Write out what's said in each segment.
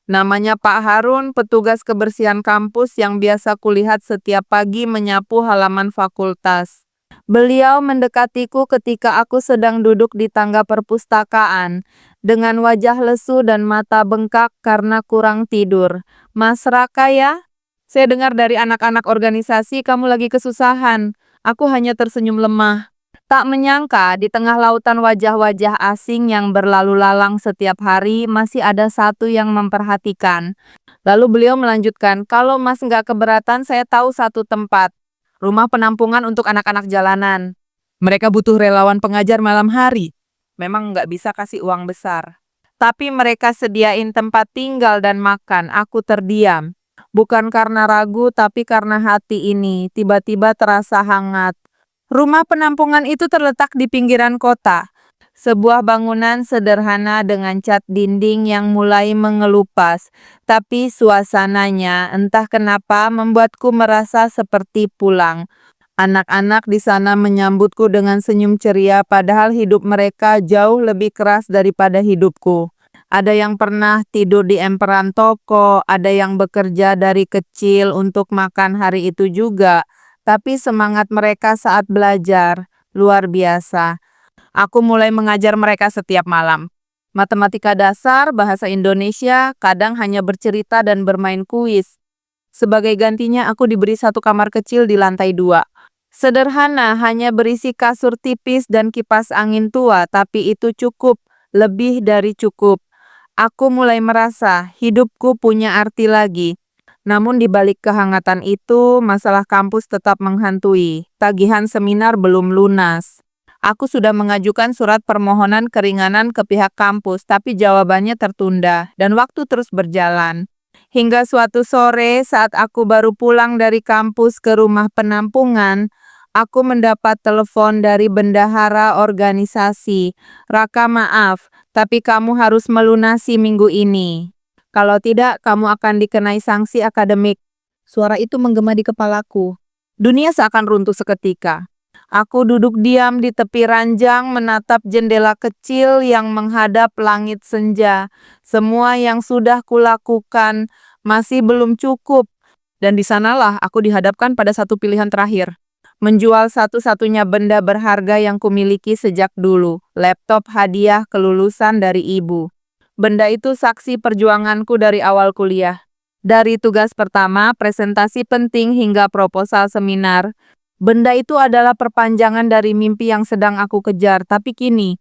Namanya Pak Harun, petugas kebersihan kampus yang biasa kulihat setiap pagi menyapu halaman fakultas. Beliau mendekatiku ketika aku sedang duduk di tangga perpustakaan, dengan wajah lesu dan mata bengkak karena kurang tidur. "Mas Raka ya? Saya dengar dari anak-anak organisasi kamu lagi kesusahan." Aku hanya tersenyum lemah. Tak menyangka, di tengah lautan wajah-wajah asing yang berlalu lalang setiap hari, masih ada satu yang memperhatikan. Lalu beliau melanjutkan, "Kalau Mas nggak keberatan, saya tahu satu tempat. Rumah penampungan untuk anak-anak jalanan. Mereka butuh relawan pengajar malam hari. Memang nggak bisa kasih uang besar. Tapi mereka sediain tempat tinggal dan makan." Aku terdiam. Bukan karena ragu, tapi karena hati ini tiba-tiba terasa hangat. Rumah penampungan itu terletak di pinggiran kota. Sebuah bangunan sederhana dengan cat dinding yang mulai mengelupas, tapi suasananya entah kenapa membuatku merasa seperti pulang. Anak-anak di sana menyambutku dengan senyum ceria, padahal hidup mereka jauh lebih keras daripada hidupku. Ada yang pernah tidur di emperan toko, ada yang bekerja dari kecil untuk makan hari itu juga. Tapi semangat mereka saat belajar luar biasa. Aku mulai mengajar mereka setiap malam. Matematika dasar, bahasa Indonesia, kadang hanya bercerita dan bermain kuis. Sebagai gantinya aku diberi satu kamar kecil di lantai 2. Sederhana, hanya berisi kasur tipis dan kipas angin tua, tapi itu cukup, lebih dari cukup. Aku mulai merasa hidupku punya arti lagi. Namun di balik kehangatan itu, masalah kampus tetap menghantui. Tagihan seminar belum lunas. Aku sudah mengajukan surat permohonan keringanan ke pihak kampus, tapi jawabannya tertunda dan waktu terus berjalan. Hingga suatu sore saat aku baru pulang dari kampus ke rumah penampungan, aku mendapat telepon dari bendahara organisasi. "Raka, maaf, tapi kamu harus melunasi minggu ini. Kalau tidak, kamu akan dikenai sanksi akademik." Suara itu menggema di kepalaku. Dunia seakan runtuh seketika. Aku duduk diam di tepi ranjang menatap jendela kecil yang menghadap langit senja. Semua yang sudah kulakukan masih belum cukup. Dan di sanalah aku dihadapkan pada satu pilihan terakhir. Menjual satu-satunya benda berharga yang kumiliki sejak dulu, laptop hadiah kelulusan dari ibu. Benda itu saksi perjuanganku dari awal kuliah. Dari tugas pertama, presentasi penting hingga proposal seminar, benda itu adalah perpanjangan dari mimpi yang sedang aku kejar. Tapi kini,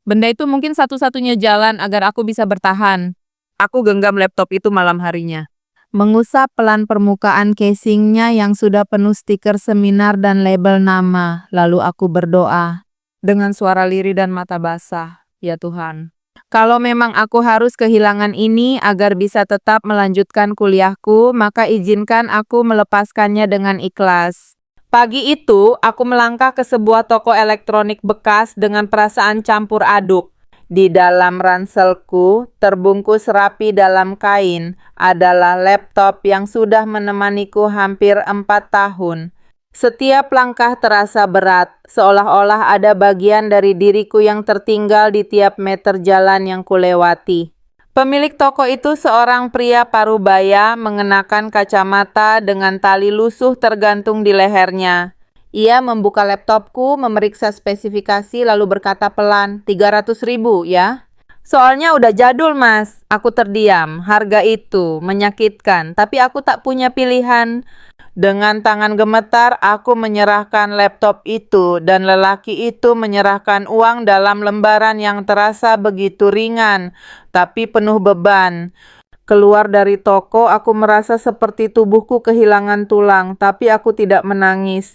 benda itu mungkin satu-satunya jalan agar aku bisa bertahan. Aku genggam laptop itu malam harinya. Mengusap pelan permukaan casingnya yang sudah penuh stiker seminar dan label nama. Lalu aku berdoa dengan suara lirih dan mata basah. "Ya Tuhan, kalau memang aku harus kehilangan ini agar bisa tetap melanjutkan kuliahku, maka izinkan aku melepaskannya dengan ikhlas." Pagi itu, aku melangkah ke sebuah toko elektronik bekas dengan perasaan campur aduk. Di dalam ranselku, terbungkus rapi dalam kain, adalah laptop yang sudah menemaniku hampir 4 tahun. Setiap langkah terasa berat, seolah-olah ada bagian dari diriku yang tertinggal di tiap meter jalan yang kulewati. Pemilik toko itu seorang pria parubaya mengenakan kacamata dengan tali lusuh tergantung di lehernya. Ia membuka laptopku, memeriksa spesifikasi lalu berkata pelan, 300.000 ya? Soalnya udah jadul mas. Aku terdiam, harga itu menyakitkan, tapi aku tak punya pilihan. Dengan tangan gemetar, aku menyerahkan laptop itu dan lelaki itu menyerahkan uang dalam lembaran yang terasa begitu ringan, tapi penuh beban. Keluar dari toko, aku merasa seperti tubuhku kehilangan tulang, tapi aku tidak menangis.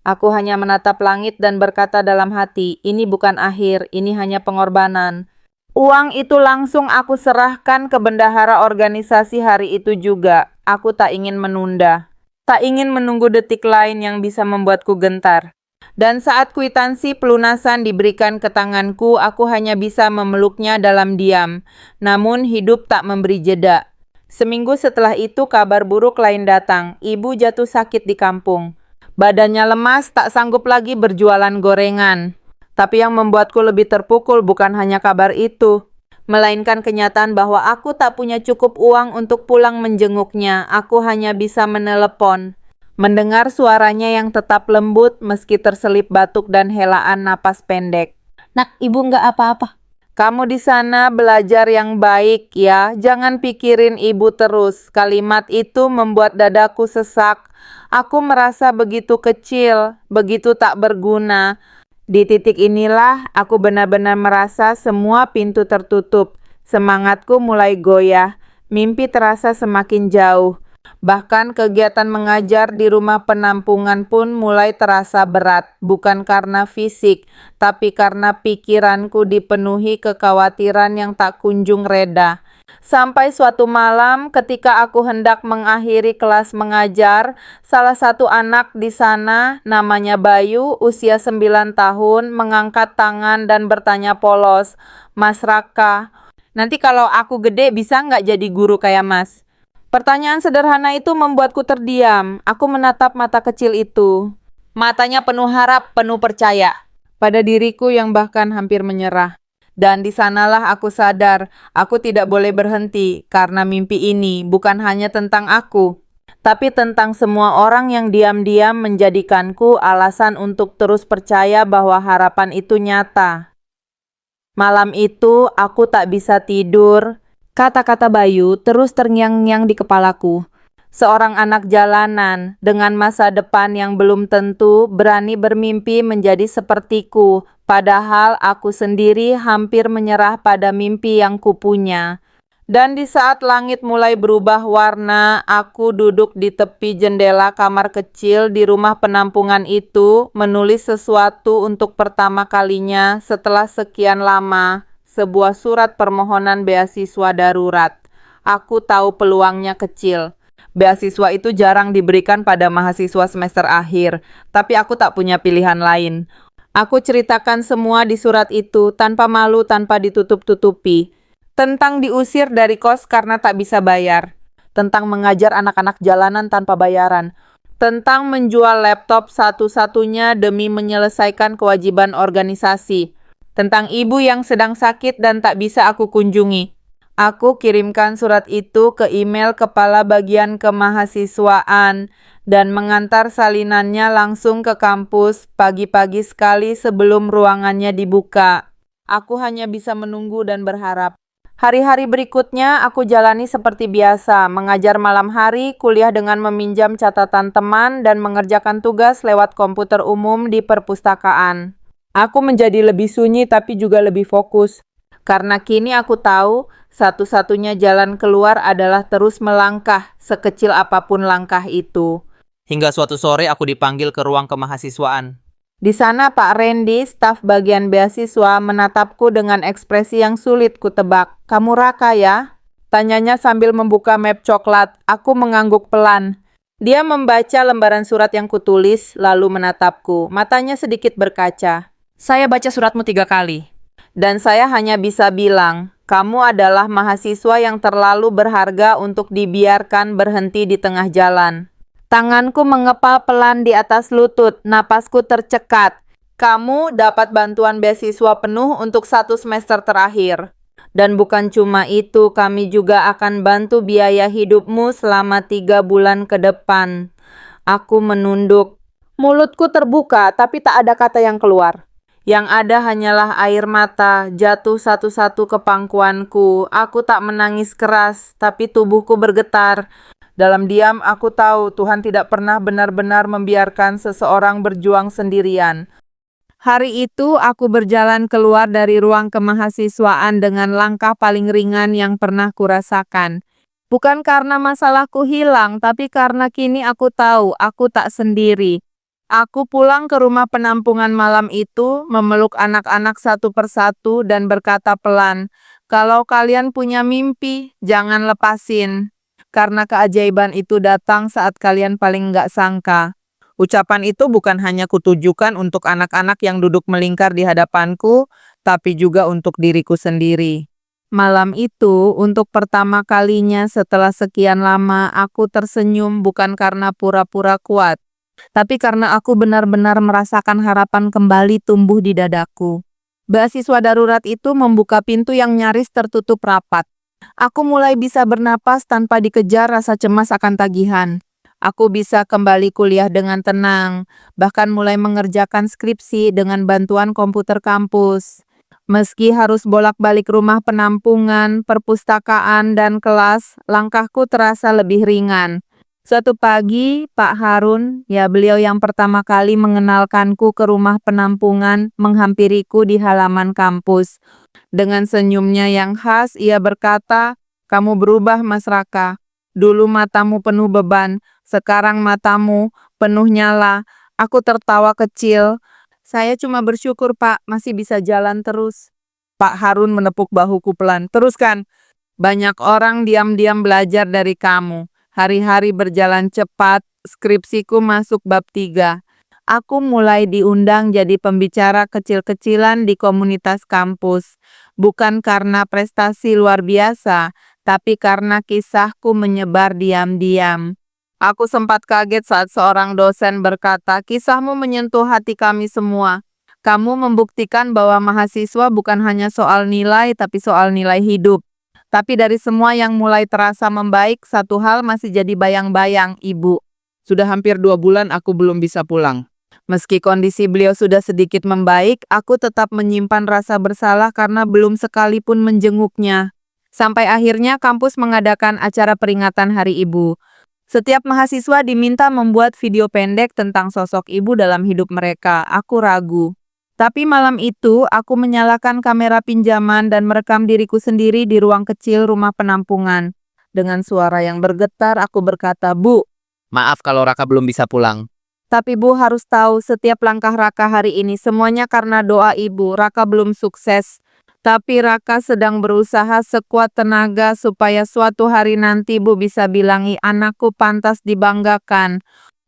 Aku hanya menatap langit dan berkata dalam hati, ini bukan akhir, ini hanya pengorbanan. Uang itu langsung aku serahkan ke bendahara organisasi hari itu juga. Aku tak ingin menunda. Tak ingin menunggu detik lain yang bisa membuatku gentar. Dan saat kwitansi pelunasan diberikan ke tanganku, aku hanya bisa memeluknya dalam diam. Namun hidup tak memberi jeda. Seminggu setelah itu kabar buruk lain datang. Ibu jatuh sakit di kampung. Badannya lemas, tak sanggup lagi berjualan gorengan. Tapi yang membuatku lebih terpukul bukan hanya kabar itu. melainkan kenyataan bahwa aku tak punya cukup uang untuk pulang menjenguknya. Aku hanya bisa menelepon. Mendengar suaranya yang tetap lembut meski terselip batuk dan helaan napas pendek. Nak, ibu nggak apa-apa. Kamu di sana belajar yang baik ya, jangan pikirin ibu terus. Kalimat itu membuat dadaku sesak. Aku merasa begitu kecil, begitu tak berguna. Di titik inilah aku benar-benar merasa semua pintu tertutup. Semangatku mulai goyah, mimpi terasa semakin jauh. Bahkan kegiatan mengajar di rumah penampungan pun mulai terasa berat, bukan karena fisik, tapi karena pikiranku dipenuhi kekhawatiran yang tak kunjung reda. Sampai suatu malam ketika aku hendak mengakhiri kelas mengajar, salah satu anak di sana, namanya Bayu, usia 9 tahun, mengangkat tangan dan bertanya polos, "Mas Raka, nanti kalau aku gede bisa nggak jadi guru kayak Mas?" Pertanyaan sederhana itu membuatku terdiam. Aku menatap mata kecil itu. Matanya penuh harap, penuh percaya pada diriku yang bahkan hampir menyerah. Dan di sanalah aku sadar, aku tidak boleh berhenti karena mimpi ini bukan hanya tentang aku, tapi tentang semua orang yang diam-diam menjadikanku alasan untuk terus percaya bahwa harapan itu nyata. Malam itu aku tak bisa tidur. Kata-kata Bayu terus terngiang-ngiang di kepalaku. Seorang anak jalanan dengan masa depan yang belum tentu berani bermimpi menjadi sepertiku, padahal aku sendiri hampir menyerah pada mimpi yang kupunya. Dan di saat langit mulai berubah warna, aku duduk di tepi jendela kamar kecil di rumah penampungan itu, menulis sesuatu untuk pertama kalinya setelah sekian lama. Sebuah surat permohonan beasiswa darurat. Aku tahu peluangnya kecil. Beasiswa itu jarang diberikan pada mahasiswa semester akhir, tapi aku tak punya pilihan lain. Aku ceritakan semua di surat itu tanpa malu, tanpa ditutup-tutupi. Tentang diusir dari kos karena tak bisa bayar. Tentang mengajar anak-anak jalanan tanpa bayaran. Tentang menjual laptop satu-satunya demi menyelesaikan kewajiban organisasi. Tentang ibu yang sedang sakit dan tak bisa aku kunjungi. Aku kirimkan surat itu ke email kepala bagian kemahasiswaan dan mengantar salinannya langsung ke kampus pagi-pagi sekali sebelum ruangannya dibuka. Aku hanya bisa menunggu dan berharap. Hari-hari berikutnya aku jalani seperti biasa, mengajar malam hari, kuliah dengan meminjam catatan teman, dan mengerjakan tugas lewat komputer umum di perpustakaan. Aku menjadi lebih sunyi tapi juga lebih fokus. Karena kini aku tahu, satu-satunya jalan keluar adalah terus melangkah, sekecil apapun langkah itu. Hingga suatu sore aku dipanggil ke ruang kemahasiswaan. Di sana Pak Randy, staf bagian beasiswa, menatapku dengan ekspresi yang sulit kutebak. "Kamu Raka ya?" Tanyanya sambil membuka map coklat. Aku mengangguk pelan. Dia membaca lembaran surat yang kutulis, lalu menatapku. Matanya sedikit berkaca. "Saya baca suratmu 3 kali. Dan saya hanya bisa bilang, kamu adalah mahasiswa yang terlalu berharga untuk dibiarkan berhenti di tengah jalan." Tanganku mengepal pelan di atas lutut, napasku tercekat. "Kamu dapat bantuan beasiswa penuh untuk 1 semester terakhir. Dan bukan cuma itu, kami juga akan bantu biaya hidupmu selama 3 bulan ke depan." Aku menunduk. Mulutku terbuka, tapi tak ada kata yang keluar. Yang ada hanyalah air mata jatuh satu-satu ke pangkuanku. Aku tak menangis keras, tapi tubuhku bergetar. Dalam diam aku tahu Tuhan tidak pernah benar-benar membiarkan seseorang berjuang sendirian. Hari itu aku berjalan keluar dari ruang kemahasiswaan dengan langkah paling ringan yang pernah kurasakan. Bukan karena masalahku hilang, tapi karena kini aku tahu aku tak sendiri. Aku pulang ke rumah penampungan malam itu, memeluk anak-anak satu persatu dan berkata pelan, "Kalau kalian punya mimpi, jangan lepasin. Karena keajaiban itu datang saat kalian paling nggak sangka." Ucapan itu bukan hanya kutujukan untuk anak-anak yang duduk melingkar di hadapanku, tapi juga untuk diriku sendiri. Malam itu, untuk pertama kalinya setelah sekian lama, aku tersenyum bukan karena pura-pura kuat, tapi karena aku benar-benar merasakan harapan kembali tumbuh di dadaku. Beasiswa darurat itu membuka pintu yang nyaris tertutup rapat. Aku mulai bisa bernapas tanpa dikejar rasa cemas akan tagihan. Aku bisa kembali kuliah dengan tenang, bahkan mulai mengerjakan skripsi dengan bantuan komputer kampus. Meski harus bolak-balik rumah penampungan, perpustakaan, dan kelas, langkahku terasa lebih ringan. Suatu pagi, Pak Harun, ya beliau yang pertama kali mengenalkanku ke rumah penampungan, menghampiriku di halaman kampus. Dengan senyumnya yang khas, ia berkata, "Kamu berubah, Mas Raka. Dulu matamu penuh beban, sekarang matamu penuh nyala." Aku tertawa kecil. "Saya cuma bersyukur, Pak, masih bisa jalan terus." Pak Harun menepuk bahuku pelan. "Teruskan. Banyak orang diam-diam belajar dari kamu. Hari-hari berjalan cepat, skripsiku masuk bab 3. Aku mulai diundang jadi pembicara kecil-kecilan di komunitas kampus. Bukan karena prestasi luar biasa, tapi karena kisahku menyebar diam-diam. Aku sempat kaget saat seorang dosen berkata, "Kisahmu menyentuh hati kami semua. Kamu membuktikan bahwa mahasiswa bukan hanya soal nilai, tapi soal nilai hidup." Tapi dari semua yang mulai terasa membaik, satu hal masih jadi bayang-bayang, Ibu. Sudah hampir 2 bulan aku belum bisa pulang. Meski kondisi beliau sudah sedikit membaik, aku tetap menyimpan rasa bersalah karena belum sekalipun menjenguknya. Sampai akhirnya kampus mengadakan acara peringatan Hari Ibu. Setiap mahasiswa diminta membuat video pendek tentang sosok ibu dalam hidup mereka. Aku ragu. Tapi malam itu, aku menyalakan kamera pinjaman dan merekam diriku sendiri di ruang kecil rumah penampungan. Dengan suara yang bergetar, aku berkata, "Bu, Maaf kalau Raka belum bisa pulang. tapi Bu harus tahu setiap langkah Raka hari ini semuanya karena doa Ibu. Raka belum sukses, tapi Raka sedang berusaha sekuat tenaga supaya suatu hari nanti Bu bisa bilangi anakku pantas dibanggakan."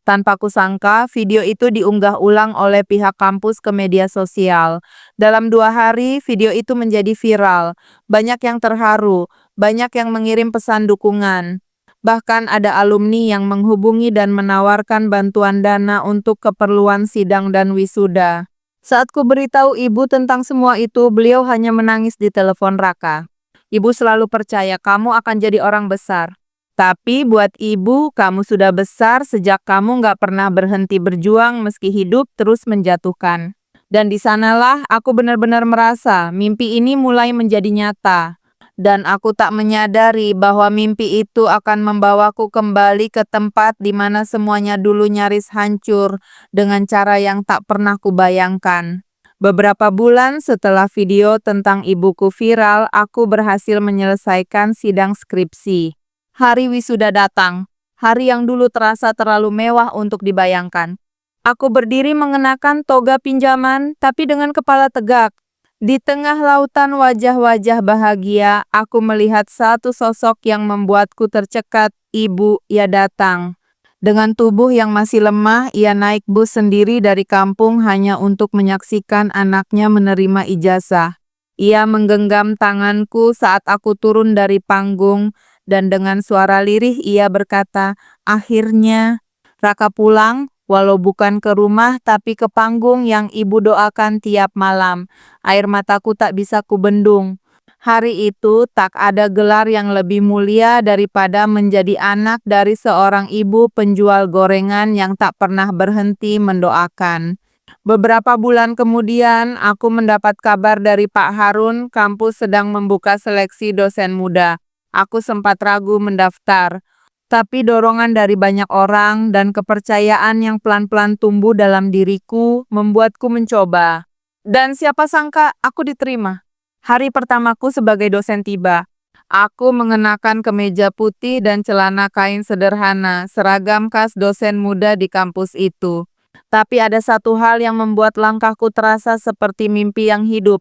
Tanpa kusangka, video itu diunggah ulang oleh pihak kampus ke media sosial. Dalam 2 hari, video itu menjadi viral. Banyak yang terharu, banyak yang mengirim pesan dukungan. Bahkan ada alumni yang menghubungi dan menawarkan bantuan dana untuk keperluan sidang dan wisuda. Saat ku beritahu ibu tentang semua itu, beliau hanya menangis di telepon Raka. "Ibu selalu percaya kamu akan jadi orang besar. Tapi buat ibu, kamu sudah besar sejak kamu nggak pernah berhenti berjuang meski hidup terus menjatuhkan." Dan di sanalah aku benar-benar merasa mimpi ini mulai menjadi nyata. Dan aku tak menyadari bahwa mimpi itu akan membawaku kembali ke tempat di mana semuanya dulu nyaris hancur dengan cara yang tak pernah kubayangkan. Beberapa bulan setelah video tentang ibuku viral, aku berhasil menyelesaikan sidang skripsi. Hari wisuda datang, hari yang dulu terasa terlalu mewah untuk dibayangkan. Aku berdiri mengenakan toga pinjaman, tapi dengan kepala tegak. Di tengah lautan wajah-wajah bahagia, aku melihat satu sosok yang membuatku tercekat. Ibu, ia datang. Dengan tubuh yang masih lemah, ia naik bus sendiri dari kampung hanya untuk menyaksikan anaknya menerima ijazah. Ia menggenggam tanganku saat aku turun dari panggung, dan dengan suara lirih ia berkata, "Akhirnya, Raka pulang, walau bukan ke rumah tapi ke panggung yang ibu doakan tiap malam." Air mataku tak bisa kubendung. Hari itu tak ada gelar yang lebih mulia daripada menjadi anak dari seorang ibu penjual gorengan yang tak pernah berhenti mendoakan. Beberapa bulan kemudian, aku mendapat kabar dari Pak Harun, kampus sedang membuka seleksi dosen muda. Aku sempat ragu mendaftar, tapi dorongan dari banyak orang dan kepercayaan yang pelan-pelan tumbuh dalam diriku membuatku mencoba. Dan siapa sangka aku diterima. Hari pertamaku sebagai dosen tiba. Aku mengenakan kemeja putih dan celana kain sederhana, seragam khas dosen muda di kampus itu. Tapi ada satu hal yang membuat langkahku terasa seperti mimpi yang hidup.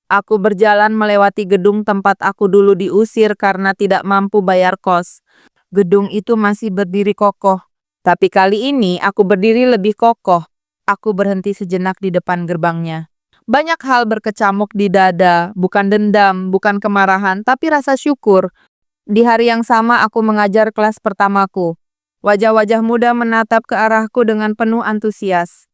Aku berjalan melewati gedung tempat aku dulu diusir karena tidak mampu bayar kos. Gedung itu masih berdiri kokoh. Tapi kali ini aku berdiri lebih kokoh. Aku berhenti sejenak di depan gerbangnya. Banyak hal berkecamuk di dada, bukan dendam, bukan kemarahan, tapi rasa syukur. Di hari yang sama aku mengajar kelas pertamaku. Wajah-wajah muda menatap ke arahku dengan penuh antusias.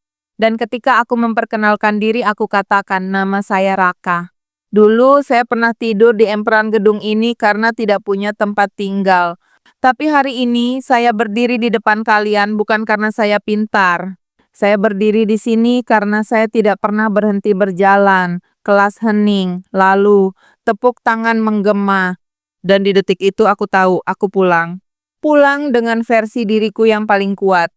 Dan ketika aku memperkenalkan diri, aku katakan, nama saya Raka. Dulu saya pernah tidur di emperan gedung ini karena tidak punya tempat tinggal. Tapi hari ini saya berdiri di depan kalian bukan karena saya pintar. Saya berdiri di sini karena saya tidak pernah berhenti berjalan. Kelas hening, lalu tepuk tangan menggema. Dan di detik itu aku tahu aku pulang. Pulang dengan versi diriku yang paling kuat.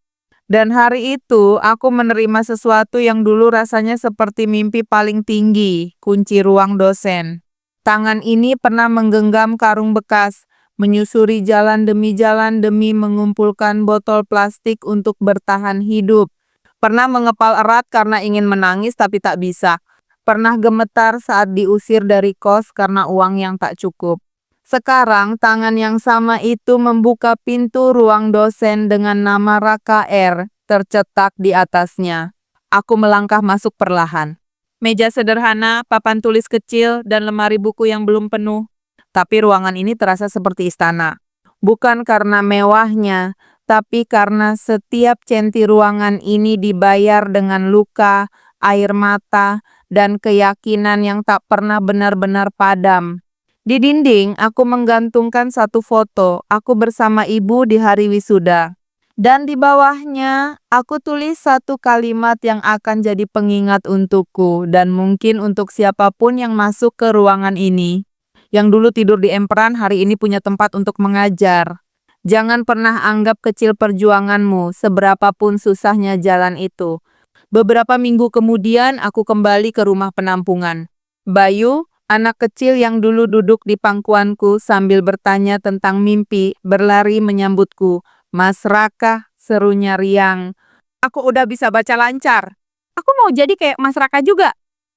Dan hari itu aku menerima sesuatu yang dulu rasanya seperti mimpi paling tinggi, kunci ruang dosen. Tangan ini pernah menggenggam karung bekas, menyusuri jalan demi mengumpulkan botol plastik untuk bertahan hidup. Pernah mengepal erat karena ingin menangis tapi tak bisa. Pernah gemetar saat diusir dari kos karena uang yang tak cukup. Sekarang tangan yang sama itu membuka pintu ruang dosen dengan nama Raka R tercetak di atasnya. Aku melangkah masuk perlahan. Meja sederhana, papan tulis kecil, dan lemari buku yang belum penuh. Tapi ruangan ini terasa seperti istana. Bukan karena mewahnya, tapi karena setiap senti ruangan ini dibayar dengan luka, air mata, dan keyakinan yang tak pernah benar-benar padam. Di dinding, aku menggantungkan satu foto, aku bersama ibu di hari wisuda. Dan di bawahnya, aku tulis satu kalimat yang akan jadi pengingat untukku dan mungkin untuk siapapun yang masuk ke ruangan ini. Yang dulu tidur di emperan, hari ini punya tempat untuk mengajar. Jangan pernah anggap kecil perjuanganmu, seberapapun susahnya jalan itu. Beberapa minggu kemudian, aku kembali ke rumah penampungan. Bayu, anak kecil yang dulu duduk di pangkuanku sambil bertanya tentang mimpi, berlari menyambutku. Mas Raka, serunya riang. Aku udah bisa baca lancar. Aku mau jadi kayak Mas Raka juga.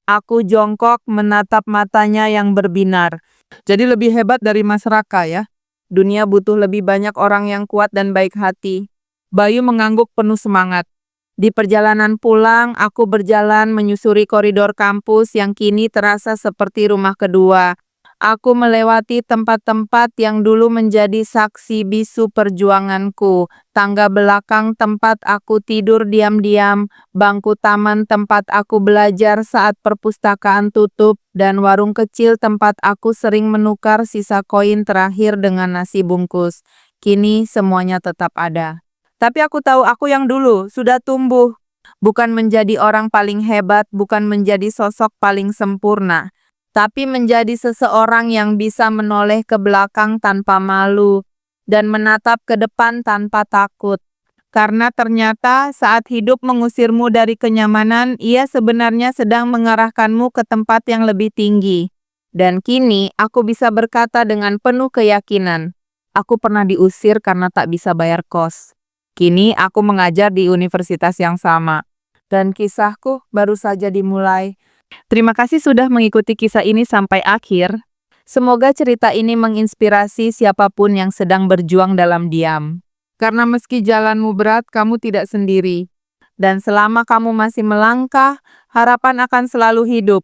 Aku jongkok menatap matanya yang berbinar. Jadi lebih hebat dari Mas Raka ya. Dunia butuh lebih banyak orang yang kuat dan baik hati. Bayu mengangguk penuh semangat. Di perjalanan pulang, aku berjalan menyusuri koridor kampus yang kini terasa seperti rumah kedua. Aku melewati tempat-tempat yang dulu menjadi saksi bisu perjuanganku. Tangga belakang tempat aku tidur diam-diam, bangku taman tempat aku belajar saat perpustakaan tutup, dan warung kecil tempat aku sering menukar sisa koin terakhir dengan nasi bungkus. Kini semuanya tetap ada. Tapi aku tahu aku yang dulu sudah tumbuh. Bukan menjadi orang paling hebat, bukan menjadi sosok paling sempurna. Tapi menjadi seseorang yang bisa menoleh ke belakang tanpa malu dan menatap ke depan tanpa takut. Karena ternyata saat hidup mengusirmu dari kenyamanan, ia sebenarnya sedang mengarahkanmu ke tempat yang lebih tinggi. Dan kini aku bisa berkata dengan penuh keyakinan, aku pernah diusir karena tak bisa bayar kos. Kini aku mengajar di universitas yang sama. Dan kisahku baru saja dimulai. Terima kasih sudah mengikuti kisah ini sampai akhir. Semoga cerita ini menginspirasi siapapun yang sedang berjuang dalam diam. Karena meski jalanmu berat, kamu tidak sendiri. Dan selama kamu masih melangkah, harapan akan selalu hidup.